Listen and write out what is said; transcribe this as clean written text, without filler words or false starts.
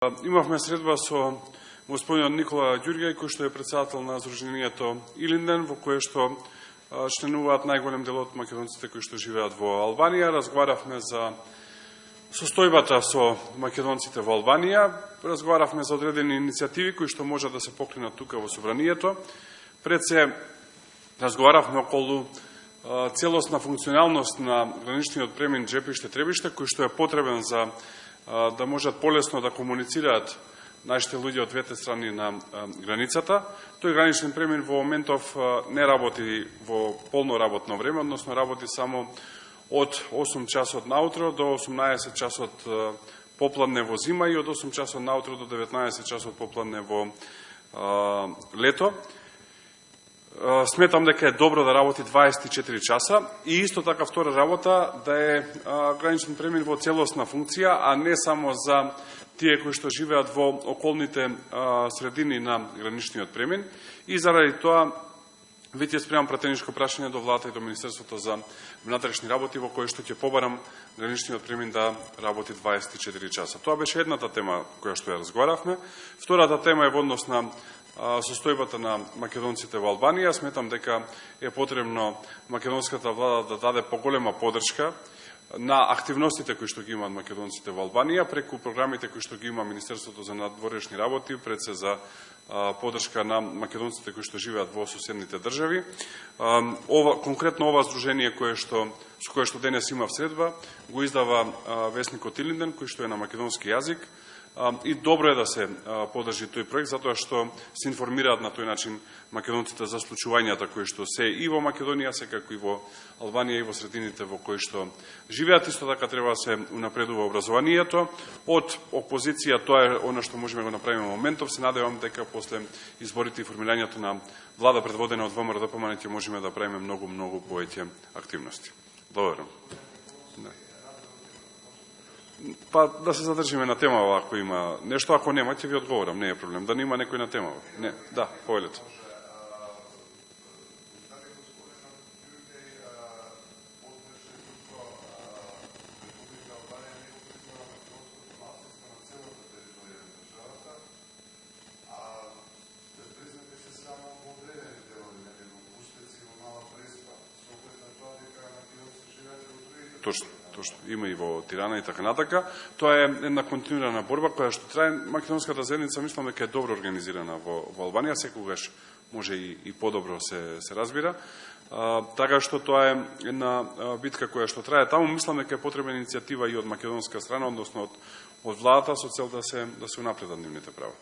Имавме средба со господинот Никола Ѓурѓај, кој што е председател на Сдруженијето Илинден, во кое што членуваат најголем дел од македонците кои што живеат во Албанија. Разговаравме за состојбата со македонците во Албанија, разговаравме за одредени иницијативи кои што можат да се покренат тука во Собранието. Пред се разговаравме околу целосна функционалност на граничниот премин Джепиште-Требиште, кој што е потребен за да можат полесно да комуницираат нашите луѓе од двете страни на границата. Тој граничен премин во моментов не работи во полно работно време, односно работи само од 8 часот наутро до 18 часот попладне во зима и од 8 часот наутро до 19 часот попладне во лето. Сметам дека е добро да работи 24 часа и исто така втора работа да е граничен премин во целосна функција, а не само за тие кои што живеат во околните средини на граничниот премин. И заради тоа веќе спремам пратеничко прашање до владата и до Министерството за внатрешни работи во кое што ќе побарам граничниот премин да работи 24 часа. Тоа беше едната тема која што ја разговаравме. Втората тема е во однос на состојбата на македонците во Албанија. Сметам дека е потребно македонската влада да даде поголема поддршка на активностите кои што ги имаат македонците во Албанија преку програмите кои што ги има Министерството за надворешни работи, пред се за поддршка на македонците кои што живеат во соседните држави. Конкретно ова здружение со кое што денес има средба го издава весникот Илинден, кој што е на македонски јазик. И добро е да се поддржи тој проект, затоа што се информираат на тој начин македонците за случувањата кои што се и во Македонија, секако и во Албанија и во средините во кои што живеат. Исто така треба да се унапредува образованието. Од опозиција тоа е она што можеме да го направиме во моментов. Се надевам дека после изборите и формирањето на влада предводена од ВМРО-ДПМН ќе можеме да правиме многу повеќе активности. Благодарам. Па да се задржиме на темава ако има нешто, ако нема ќе ви одговорам, не е проблем. Да нема некој на темава. Не, да, повелете. Точно. Има и во Тирана и така натака. Тоа е една континуирана борба која што трае. Македонската заедница мислам дека е добро организирана во Албанија, секогаш може и подобро се разбира. Така што тоа е една битка која што трае таму. Мислам дека е потребна иницијатива и од македонска страна, односно од владата со цел да се унапредат нивните права.